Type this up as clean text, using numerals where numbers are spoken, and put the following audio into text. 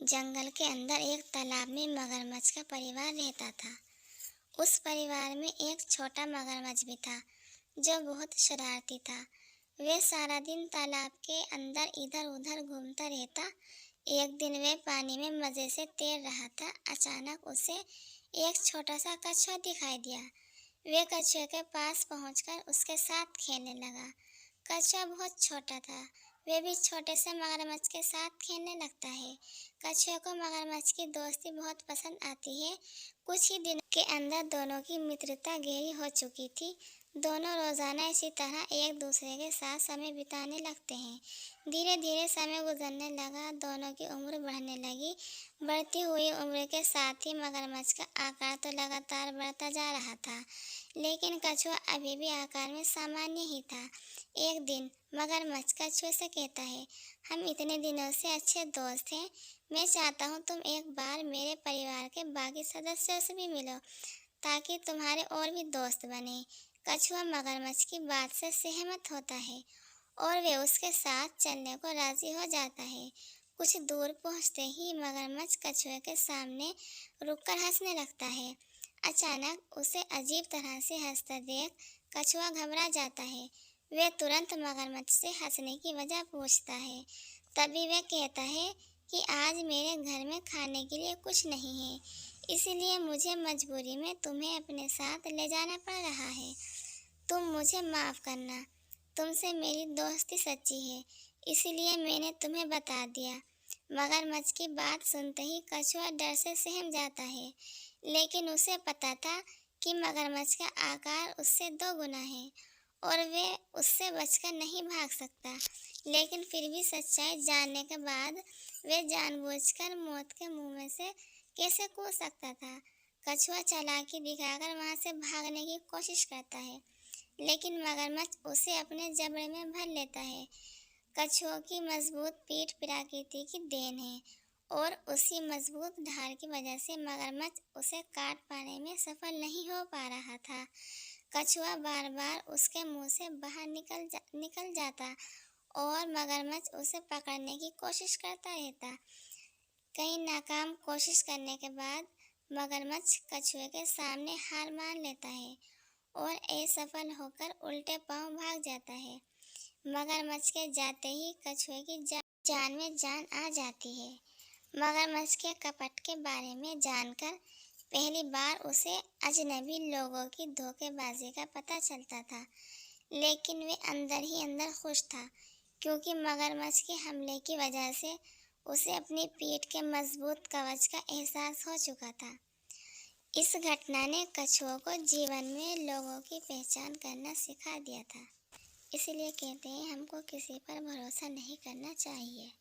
जंगल के अंदर एक तालाब में मगरमच्छ का परिवार रहता था। उस परिवार में एक छोटा मगरमच्छ भी था जो बहुत शरारती था। वह सारा दिन तालाब के अंदर इधर उधर घूमता रहता। एक दिन वह पानी में मज़े से तैर रहा था। अचानक उसे एक छोटा सा कछुआ दिखाई दिया। वह कछुए के पास पहुंचकर उसके साथ खेलने लगा। कछुआ बहुत छोटा था, वह भी छोटे से मगरमच्छ के साथ खेलने लगता है। कछुए को मगरमच्छ की दोस्ती बहुत पसंद आती है। कुछ ही दिनों के अंदर दोनों की मित्रता गहरी हो चुकी थी। दोनों रोजाना इसी तरह एक दूसरे के साथ समय बिताने लगते हैं। धीरे धीरे समय गुजरने लगा, दोनों की उम्र बढ़ने लगी। बढ़ती हुई उम्र के साथ ही मगरमच्छ का आकार तो लगातार बढ़ता जा रहा था, लेकिन कछुआ अभी भी आकार में सामान्य ही था। एक दिन मगरमच्छ कछुए से कहता है, हम इतने दिनों से अच्छे दोस्त हैं, मैं चाहता हूँ तुम एक बार मेरे परिवार के बाकी सदस्यों से भी मिलो ताकि तुम्हारे और भी दोस्त बने। कछुआ मगरमच्छ की बात से सहमत होता है और वे उसके साथ चलने को राजी हो जाता है। कुछ दूर पहुंचते ही मगरमच्छ कछुए के सामने रुककर हंसने लगता है। अचानक उसे अजीब तरह से हंसता देख कछुआ घबरा जाता है। वह तुरंत मगरमच्छ से हंसने की वजह पूछता है। तभी वह कहता है कि आज मेरे घर में खाने के लिए कुछ नहीं है, इसलिए मुझे मजबूरी में तुम्हें अपने साथ ले जाना पड़ रहा है। तुम मुझे माफ़ करना, तुमसे मेरी दोस्ती सच्ची है, इसलिए मैंने तुम्हें बता दिया। मगरमच्छ की बात सुनते ही कछुआ डर से सहम जाता है, लेकिन उसे पता था कि मगरमच्छ का आकार उससे 2 गुना है और वे उससे बचकर नहीं भाग सकता। लेकिन फिर भी सच्चाई जानने के बाद वे जानबूझकर मौत के मुंह में से कैसे कूद सकता था। कछुआ चालाकी दिखाकर वहां से भागने की कोशिश करता है, लेकिन मगरमच्छ उसे अपने जबड़े में भर लेता है। कछुओं की मजबूत पीठ प्रकृति की देन है और उसी मजबूत धार की वजह से मगरमच्छ उसे काट पाने में सफल नहीं हो पा रहा था। कछुआ बार बार उसके मुंह से बाहर निकल जाता और मगरमच्छ उसे पकड़ने की कोशिश करता रहता। कई नाकाम कोशिश करने के बाद मगरमच्छ कछुए के सामने हार मान लेता है और असफल होकर उल्टे पांव भाग जाता है। मगरमच्छ के जाते ही कछुए की जान में जान आ जाती है। मगरमच्छ के कपट के बारे में जानकर पहली बार उसे अजनबी लोगों की धोखेबाजी का पता चलता था, लेकिन वे अंदर ही अंदर खुश था, क्योंकि मगरमच्छ के हमले की वजह से उसे अपनी पीठ के मजबूत कवच का एहसास हो चुका था। इस घटना ने कछुओं को जीवन में लोगों की पहचान करना सिखा दिया था। इसलिए कहते हैं हमको किसी पर भरोसा नहीं करना चाहिए।